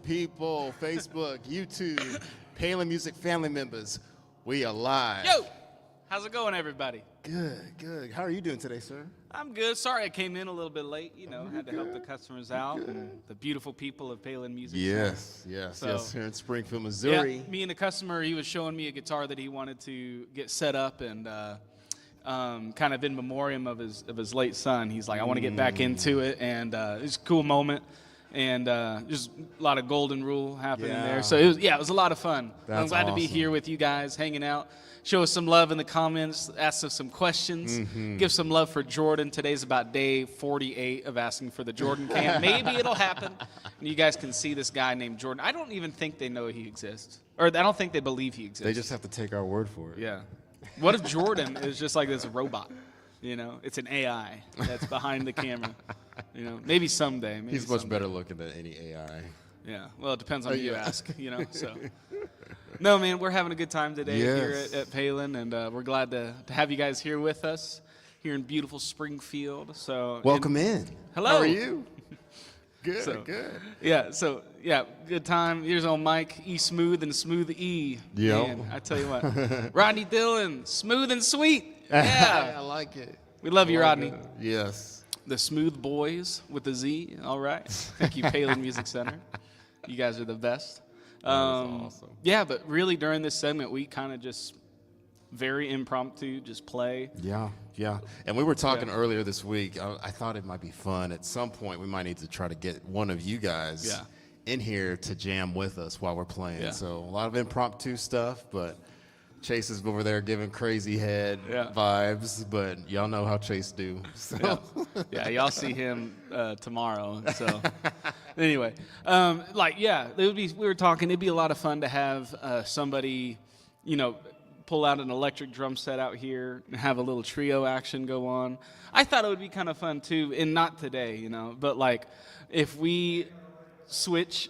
people, Facebook, YouTube, Palin Music family members. We are live. Yo! How's it going, everybody? Good, good. How are you doing today, sir? I'm good. Sorry I came in a little bit late. You know, had to help the customers out and the beautiful people of Palin Music. Yes, yes, here in Springfield, Missouri. Yeah, me and the customer, he was showing me a guitar that he wanted to get set up and kind of in memoriam of his late son. He's like, I want to get back into it, and it's a cool moment. And just a lot of golden rule happening there. So it was a lot of fun. I'm glad to be here with you guys, hanging out. Show us some love in the comments. Ask us some questions. Give some love for Jordan. Today's about day 48 of asking for the Jordan can. Maybe it'll happen. And you guys can see this guy named Jordan. I don't even think they know he exists. Or I don't think they believe he exists. They just have to take our word for it. Yeah. What if Jordan is just like this robot? You know, it's an AI that's behind the camera. You know, maybe someday. Maybe He's much better looking than any AI. Yeah. Well, it depends on who you ask. You know. So. No, man, we're having a good time today here at Palin, and we're glad to have you guys here with us here in beautiful Springfield. So welcome in. Hello. How are you? Good, So, good. Yeah, good time. Here's on Mike, E Smooth and Smooth E. Yep. Man, I tell you what. Rodney Dillon, smooth and sweet. I Yeah. like it. We love you, I like Rodney. it. Yes. The Smooth Boys with a Z. All right. Thank you, Palin Music Center. You guys are the best. That was awesome. Yeah, but really during this segment, we kind of just very impromptu, just play. Yeah. And we were talking earlier this week. I thought it might be fun. At some point, we might need to try to get one of you guys in here to jam with us while we're playing. Yeah. So a lot of impromptu stuff, but Chase is over there giving crazy head vibes. But y'all know how Chase do. So. Yeah, y'all see him tomorrow. So anyway, it would be. We were talking. It'd be a lot of fun to have somebody, pull out an electric drum set out here and have a little trio action go on. I thought it would be kind of fun too, and not today, but like if we switch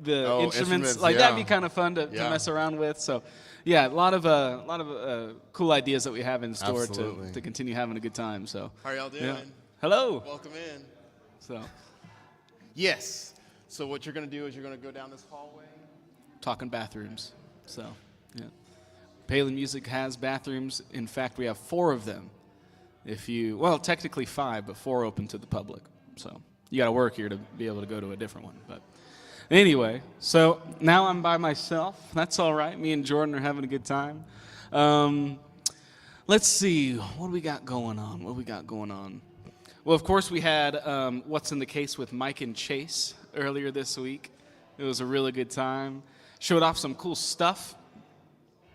the instruments, like that'd be kind of fun to mess around with. So, yeah, a lot of cool ideas that we have in store to continue having a good time. So, how are y'all doing? Yeah. Hello. Welcome in. So, yes. So what you're gonna do is you're gonna go down this hallway. Talking bathrooms. So, yeah. Palin Music has bathrooms. In fact, we have 4 of them. Technically 5, but 4 open to the public. So you got to work here to be able to go to a different one. But anyway, so now I'm by myself. That's all right. Me and Jordan are having a good time. Let's see. What do we got going on? Well, of course, we had What's in the Case with Mike and Chase earlier this week. It was a really good time. Showed off some cool stuff.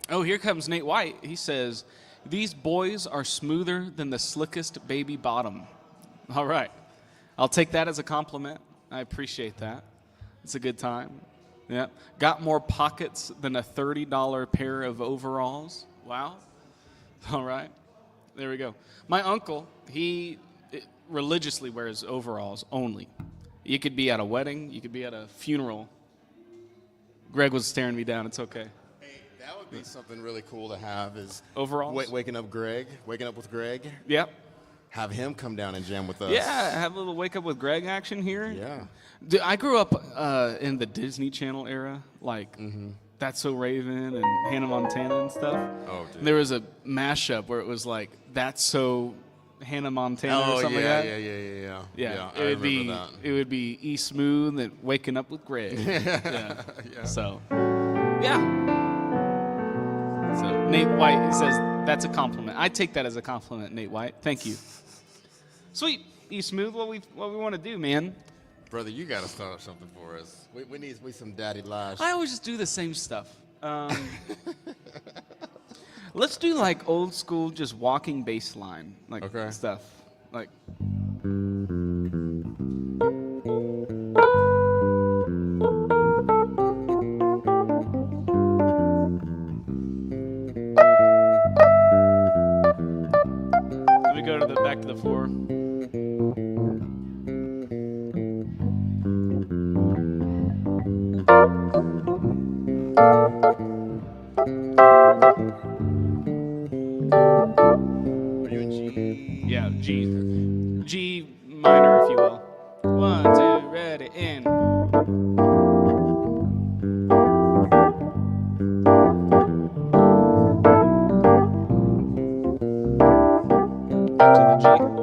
Oh, here comes Nate White. He says, "These boys are smoother than the slickest baby bottom." All right. I'll take that as a compliment. I appreciate that. It's a good time. Yeah. Got more pockets than a $30 pair of overalls. Wow. All right. There we go. My uncle, he religiously wears overalls only. You could be at a wedding. You could be at a funeral. Greg was staring me down. It's okay. That would be something really cool to have is overalls. Waking up with Greg. Yep. Have him come down and jam with us. Yeah, have a little wake up with Greg action here. Yeah. I grew up in the Disney Channel era, like That's So Raven and Hannah Montana and stuff. Oh, dude. There was a mashup where it was like That's So Hannah Montana or something like that. Yeah. It would be E Smooth and Waking Up with Greg. Yeah. So, yeah. So Nate White says that's a compliment. I take that as a compliment, Nate White. Thank you. Sweet, E Smooth. What we want to do, man? Brother, you got to start something for us. We need some daddy lives. I always just do the same stuff. Let's do like old school, just walking bass line, like stuff, like. Go to the back to the floor. Are you in G? Yeah, G minor, if you will. 1, 2, ready, and. Back to the G.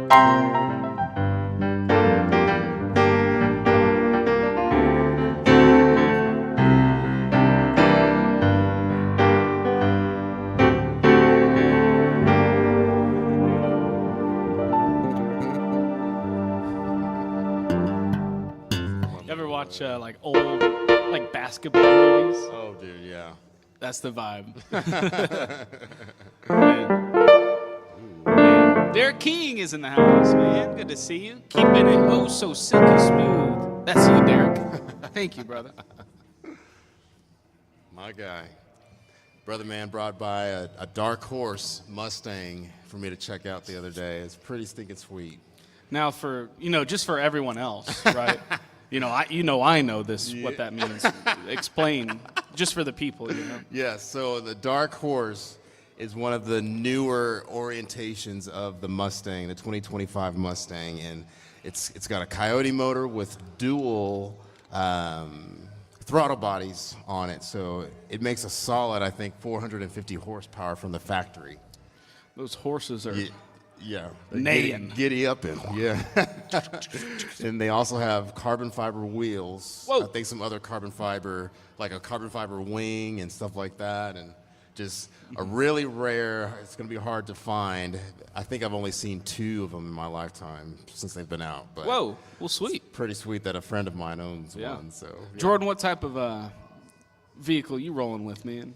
Ever watch like old like basketball movies? Oh, dude, yeah. That's the vibe. Man. Derek King is in the house, man. Good to see you. Keeping it oh so silky smooth. That's you, Derek. Thank you, brother. My guy. Brother man brought by a dark horse Mustang for me to check out the other day. It's pretty stinking sweet. Now for, just for everyone else, right? I know this, what that means. Explain, just for the people, Yes, so the dark horse is one of the newer orientations of the Mustang, the 2025 Mustang, and it's got a Coyote motor with dual throttle bodies on it, so it makes a solid, I think, 450 horsepower from the factory. Those horses are Yeah. neighing. Giddy up in. Yeah. And they also have carbon fiber wheels. Whoa. I think some other carbon fiber, like a carbon fiber wing and stuff like that. And just a really rare, it's going to be hard to find. I think I've only seen 2 of them in my lifetime since they've been out. But Whoa, well, sweet. pretty sweet that a friend of mine owns one. So yeah. Jordan, what type of vehicle you rolling with, man?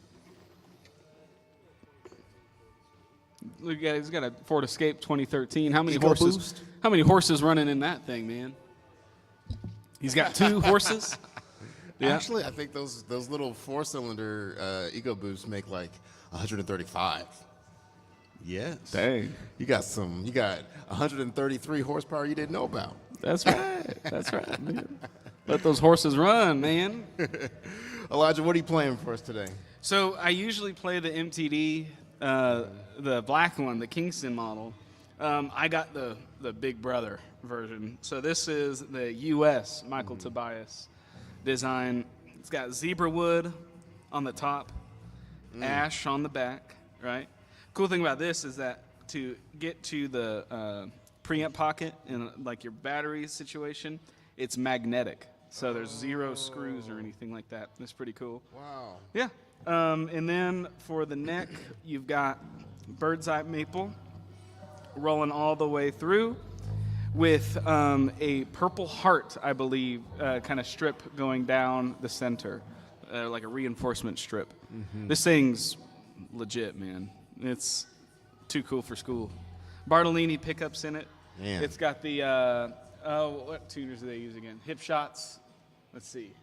Look at, he's got a Ford Escape 2013. How many horses? EcoBoost? How many horses running in that thing, man? He's got 2 horses. Yeah. Actually, I think those little 4-cylinder EcoBoosts make like 135. Yes. Dang. You got 133 horsepower you didn't know about. That's right. That's right, man. Let those horses run, man. Elijah, what are you playing for us today? So I usually play the MTD, the black one, the Kingston model. I got the Big Brother version. So this is the U.S. Michael Tobias design. It's got zebra wood on the top, ash on the back, right? Cool thing about this is that to get to the preamp pocket in like your battery situation, it's magnetic. So there's 0 screws or anything like that. That's pretty cool. Wow. Yeah. And then for the neck, you've got bird's eye maple rolling all the way through with a purple heart, I believe, kind of strip going down the center, like a reinforcement strip. Mm-hmm. This thing's legit, man. It's too cool for school. Bartolini pickups in it. Man. It's got the, what tuners do they use again? Hip shots. Let's see.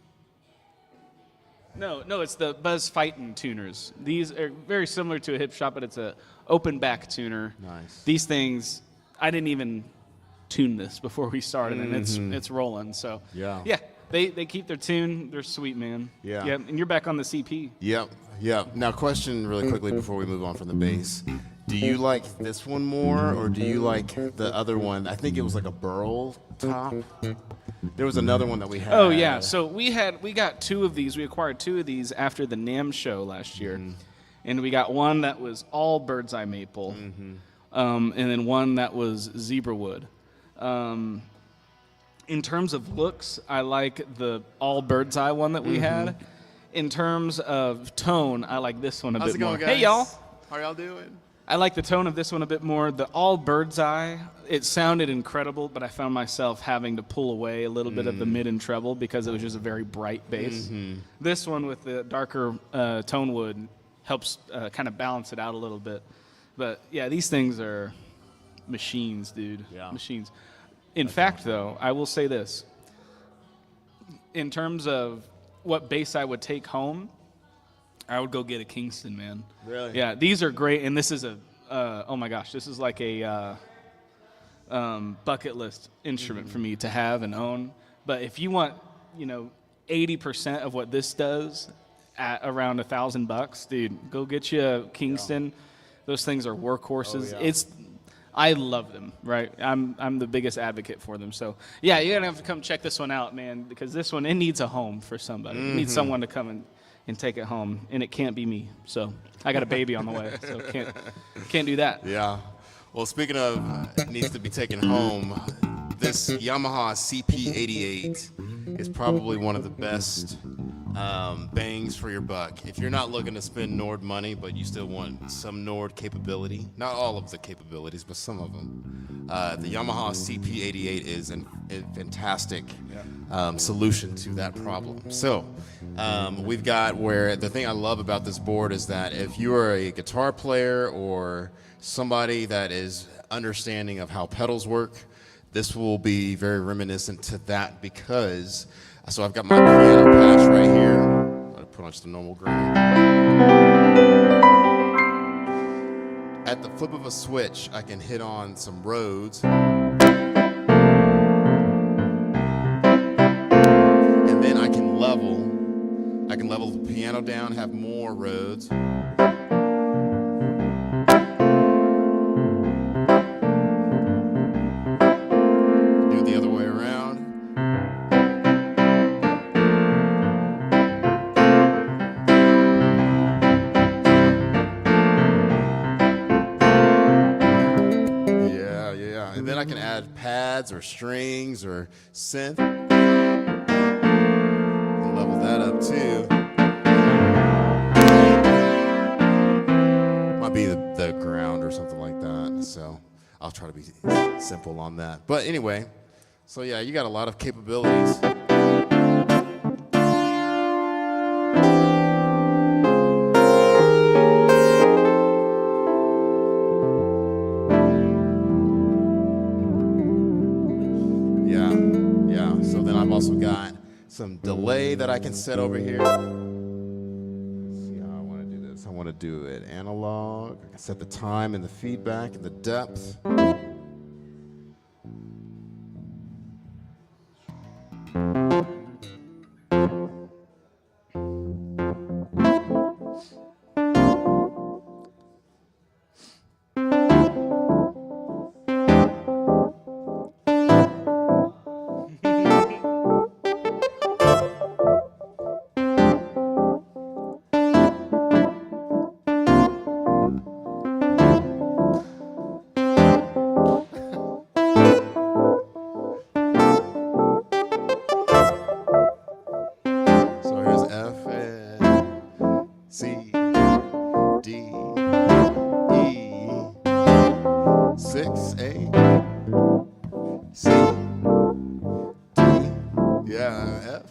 No, it's the Buzz Fightin' tuners. These are very similar to a hip shot, but it's a open back tuner. Nice. These things, I didn't even tune this before we started, and it's rolling. So Yeah. They keep their tune. They're sweet, man. Yeah. And you're back on the CP. Yep. Now, question really quickly before we move on from the bass. Do you like this one more, or do you like the other one? I think it was like a burl top. There was another one that we had. Oh yeah, so we got 2 of these. We acquired 2 of these after the NAMM show last year, and we got one that was all bird's eye maple, and then one that was zebra wood. In terms of looks, I like the all bird's eye one that we had. In terms of tone, I like this one a How's bit it going, more. guys? Hey y'all. How y'all doing? I like the tone of this one a bit more. The all bird's eye, it sounded incredible, but I found myself having to pull away a little bit of the mid and treble because it was just a very bright bass. This one with the darker tone wood helps kind of balance it out a little bit. But yeah, these things are machines, dude. Yeah. Machines. In fact, though, I will say this. In terms of what bass I would take home, I would go get a Kingston, man. Really? Yeah, these are great, and this is oh my gosh, this is like a bucket list instrument for me to have and own. But if you want, 80% of what this does at around $1,000, dude, go get you a Kingston. Yeah. Those things are workhorses. Oh, yeah. I love them, right? I'm the biggest advocate for them. So yeah, you're gonna have to come check this one out, man, because this one, it needs a home for somebody. It needs someone to come and take it home, and it can't be me. So I got a baby on the way, so can't do that. Yeah. Well, speaking of needs to be taken home, this Yamaha CP88 is probably one of the best bangs for your buck. If you're not looking to spend Nord money, but you still want some Nord capability, not all of the capabilities, but some of them, the Yamaha CP88 is a fantastic solution to that problem. So we've got where the thing I love about this board is that if you are a guitar player or somebody that is understanding of how pedals work, this will be very reminiscent to that because, so I've got my piano patch right here. I'm gonna put on just a normal ground. At the flip of a switch, I can hit on some Rhodes. And then I can level the piano down, have more Rhodes. I can add pads or strings or synth. And level that up too. Might be the ground or something like that. So I'll try to be simple on that. But anyway, so yeah, you got a lot of capabilities. So then I've also got some delay that I can set over here. Let's see how I want to do this. I want to do it analog. I can set the time and the feedback and the depth. C, D, E, 6, A, C, D, yeah, F.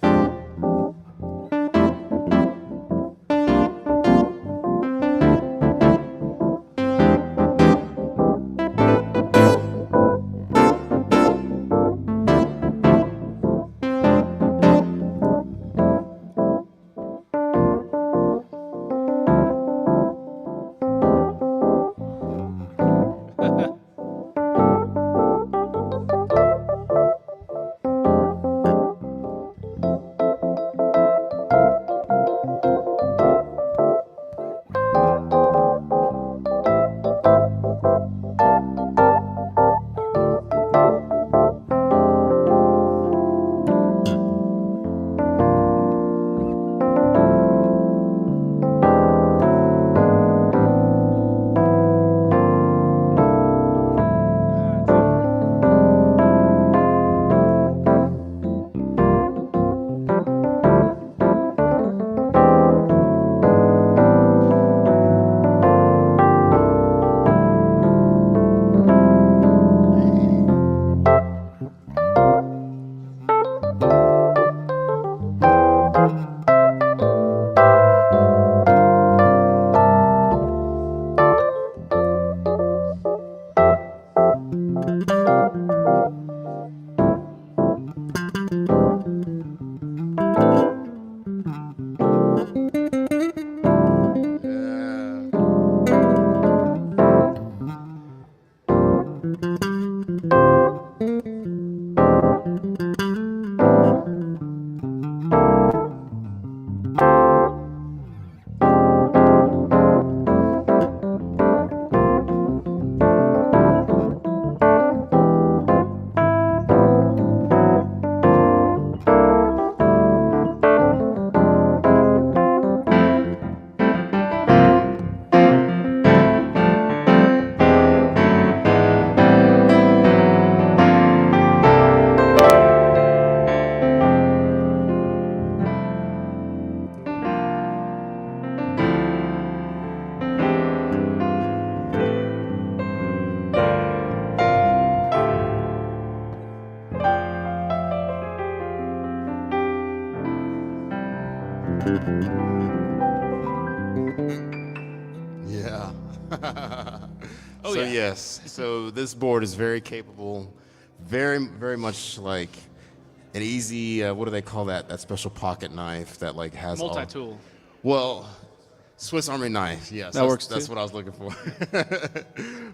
Yeah. Oh, So yeah. yes, so this board is very capable, very much like an easy. What do they call that? That special pocket knife that like has all. Multi-tool. Well, Swiss Army knife. Yes, That works that's too. what I was looking for.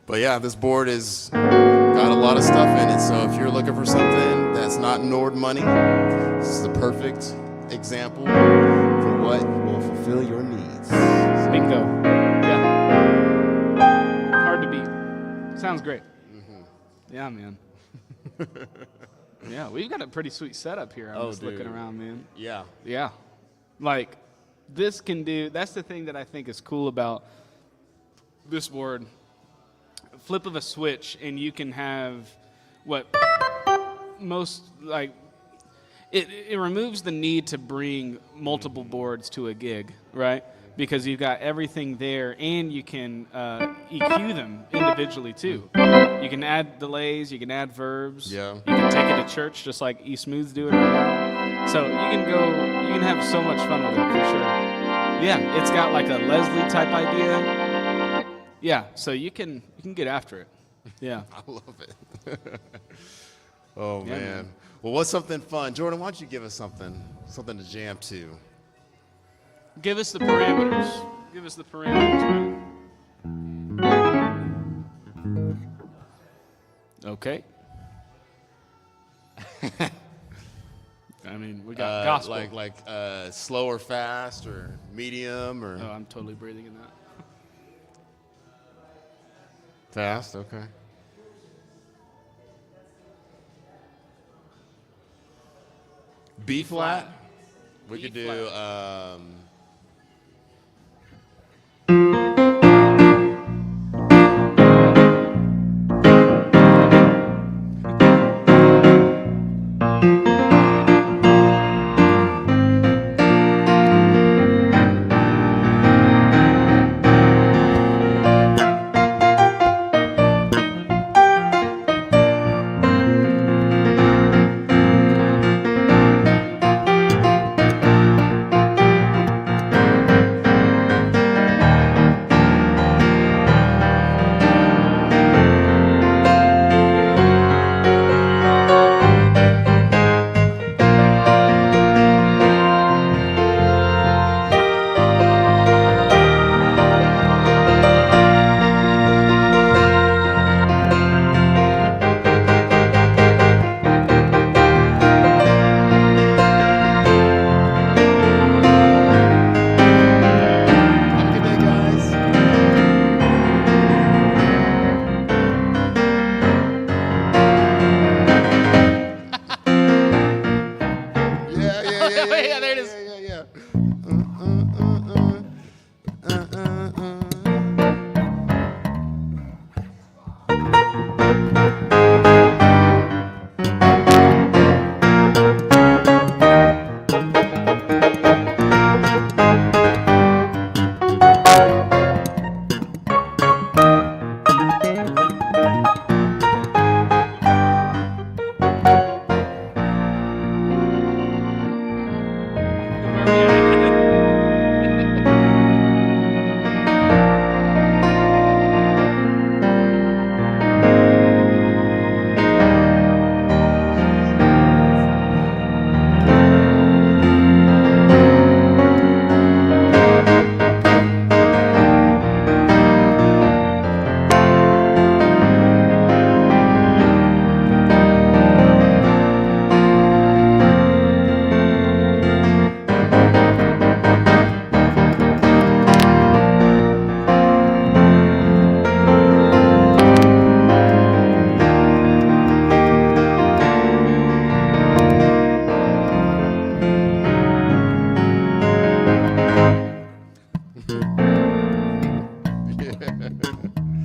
But yeah, this board is got a lot of stuff in it. So if you're looking for something that's not Nord money, this is the perfect example for what will fulfill your needs. Bingo. Yeah. Hard to beat. Sounds great. Yeah, man. Yeah, we've got a pretty sweet setup here. I'm just looking dude. around, man. Yeah. Yeah. Like, this can do, that's the thing that I think is cool about this board. Flip of a switch, and you can have what most, like, it removes the need to bring multiple boards to a gig, right? Because you've got everything there, and you can EQ them individually too. You can add delays, you can add verbs. Yeah. You can take it to church just like Smooth's doing right now. So you can have so much fun with it for sure. Yeah, it's got like a Leslie type idea. Yeah, so you can get after it. Yeah. I love it. Oh Yeah, man. Well, what's something fun, Jordan? Why don't you give us something to jam to? Give us the parameters. Give us the parameters, man. Okay. I mean, we got gospel. Like slow or fast or medium or Oh, I'm totally breathing in that. fast. Okay. B flat. We B could flat. do. Have a good day, guys. Yeah, there it is. Yeah.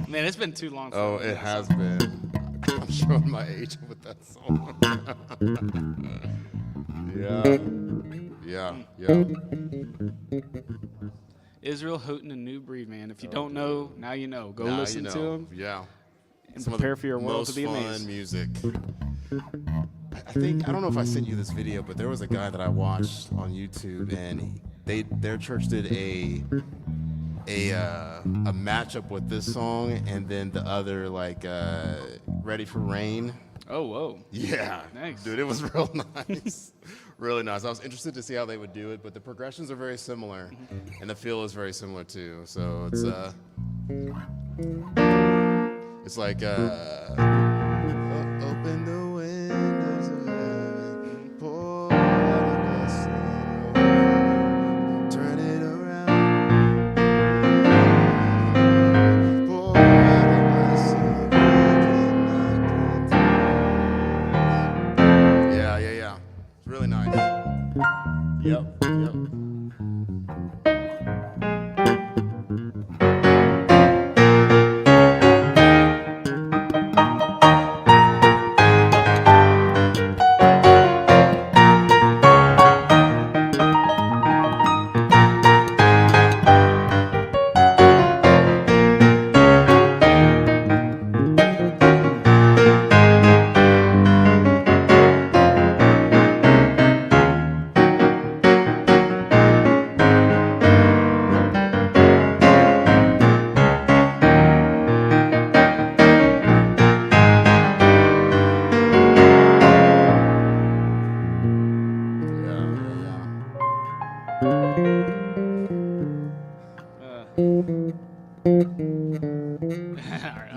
Man, it's been too long. Oh, it has been. I'm showing my age with that song. Yeah. Israel Houghton and New Breed, man. If you don't know, now you know. Go Now listen you know. to them Yeah. and Some of prepare the for your world to be most amazed. fun music. I don't know if I sent you this video, but there was a guy that I watched on YouTube, and their church did a matchup with this song, and then the other like Ready for Rain. Oh, whoa. Yeah, Nice. dude, it was real nice, really nice. I was interested to see how they would do it, but the progressions are very similar, and the feel is very similar too. So it's like open the windows of heaven, pour out a blessing, turn it around. Pour out a blessing we cannot contain. Yeah. It's really nice. Yep.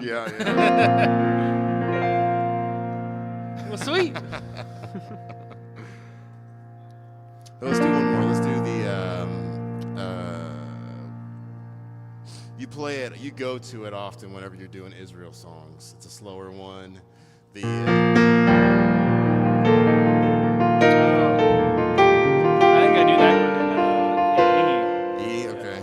Yeah. Well, sweet. Let's do one more. Let's do the you play it, you go to it often whenever you're doing Israel songs. It's a slower one. The I think I do that one in E, okay.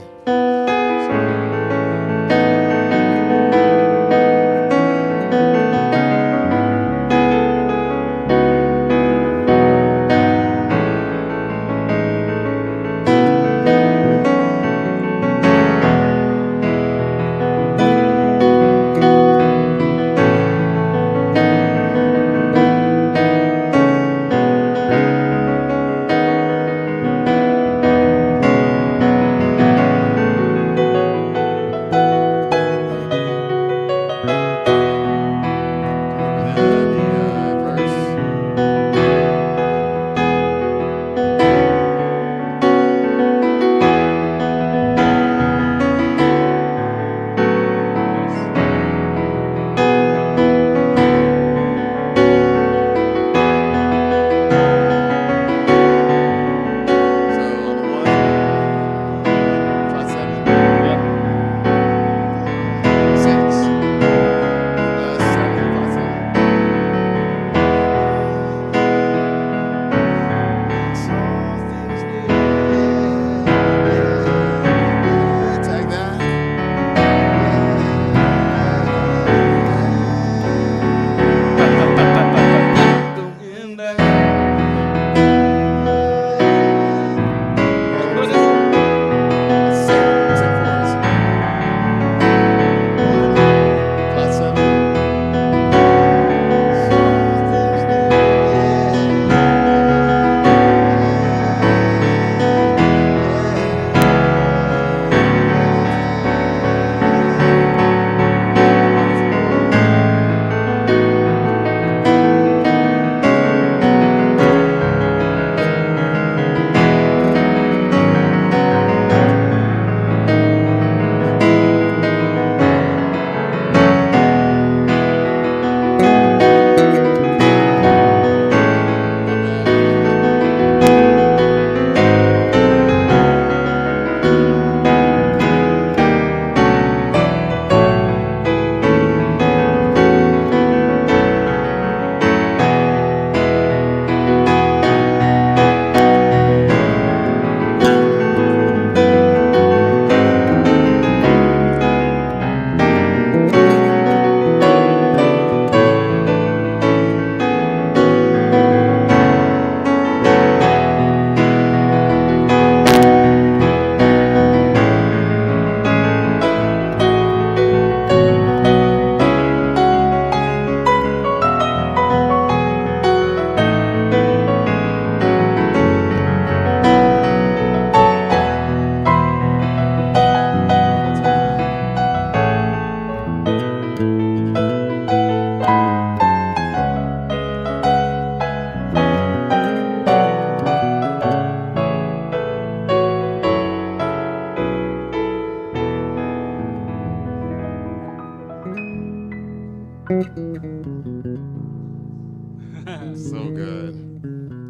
So good.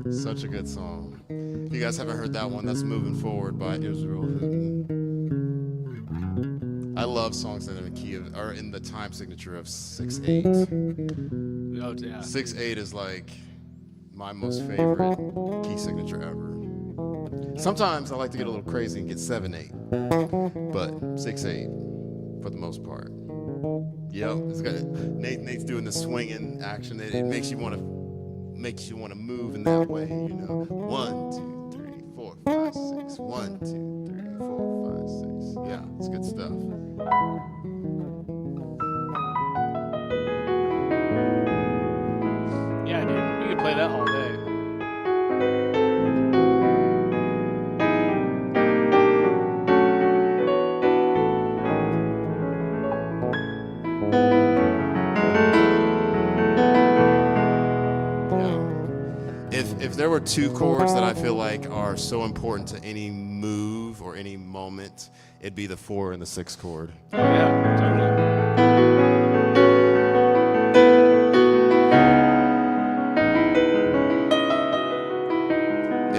Such a good song. If you guys haven't heard that one, that's Moving Forward by Israel Houghton. I love songs that are in the key of, or in the time signature of 6/8. Oh, yeah. 6/8 is like my most favorite key signature ever. Sometimes I like to get a little crazy and get 7/8, but 6/8 for the most part. Yep, it's got Nate's doing the swinging action. It makes you want to move in that way, you know. 1, 2, 3, 4, 5, 6. 1, 2, 3, 4, 5, 6. Yeah, it's good stuff. Yeah, dude. You could play that all day. If there were two chords that I feel like are so important to any move or any moment, it'd be the 4 and the 6 chord. Oh, yeah, totally.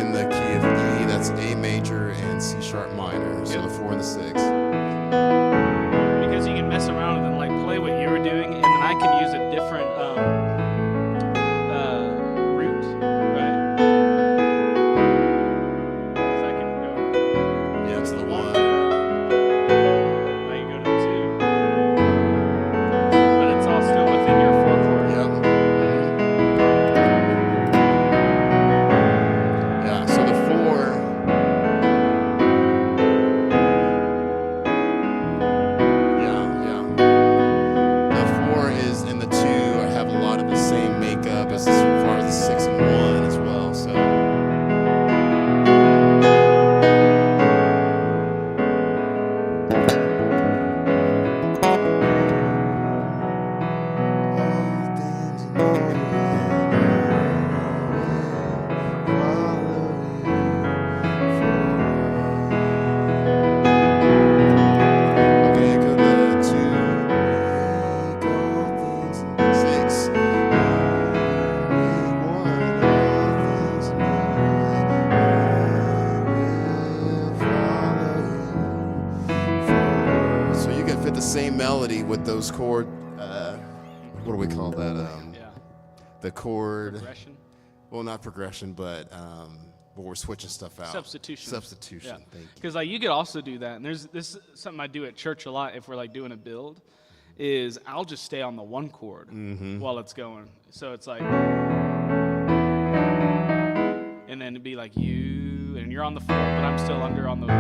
In the key of E, that's A major and C sharp minor. So the 4 and the 6. Because you can mess around and like play what you were doing, and then I can use a different root, right? Because I can go. Yeah, it's the 1. Now you go to the 2, but it's all still within your 4 chord. Yep. Yeah, so the 4. Yeah. The 4 is in the 2. I have a lot of the same makeup as far as the 6 and 1 as well. So. Okay, go to 2. Make all things 6. Make 1, all things new. I will follow you. So you can fit the same melody with those chord. What do we call that? Yeah. The chord. Progression. Well, not progression, but we're switching stuff out. Substitution. Substitution. Yeah. Thank you. Because like you could also do that, and this is something I do at church a lot. If we're like doing a build, is I'll just stay on the 1 chord while it's going. So it's like, and then it'd be like you, and you're on the 4, but I'm still under on the 1.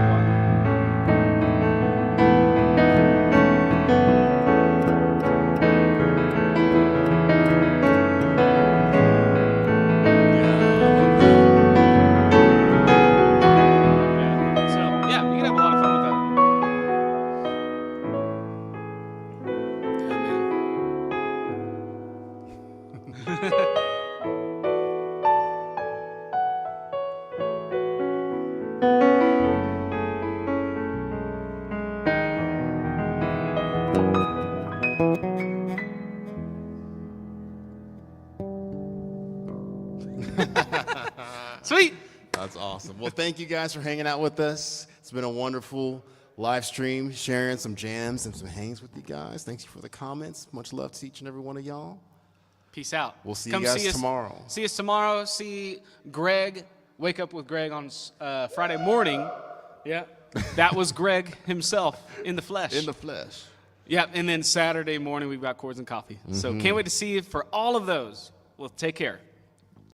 Yeah. So yeah, you can have a lot of fun with that. Yeah, man. Sweet. That's awesome. Well, thank you guys for hanging out with us. It's been a wonderful live stream, sharing some jams and some hangs with you guys. Thanks for the comments. Much love to each and every one of y'all. Peace out. We'll see Come you guys us tomorrow. See us tomorrow. See Greg. Wake up with Greg on Friday morning. Yeah. That was Greg himself in the flesh. In the flesh. Yeah. And then Saturday morning, we've got Chords and Coffee. So can't wait to see you for all of those. Well, take care.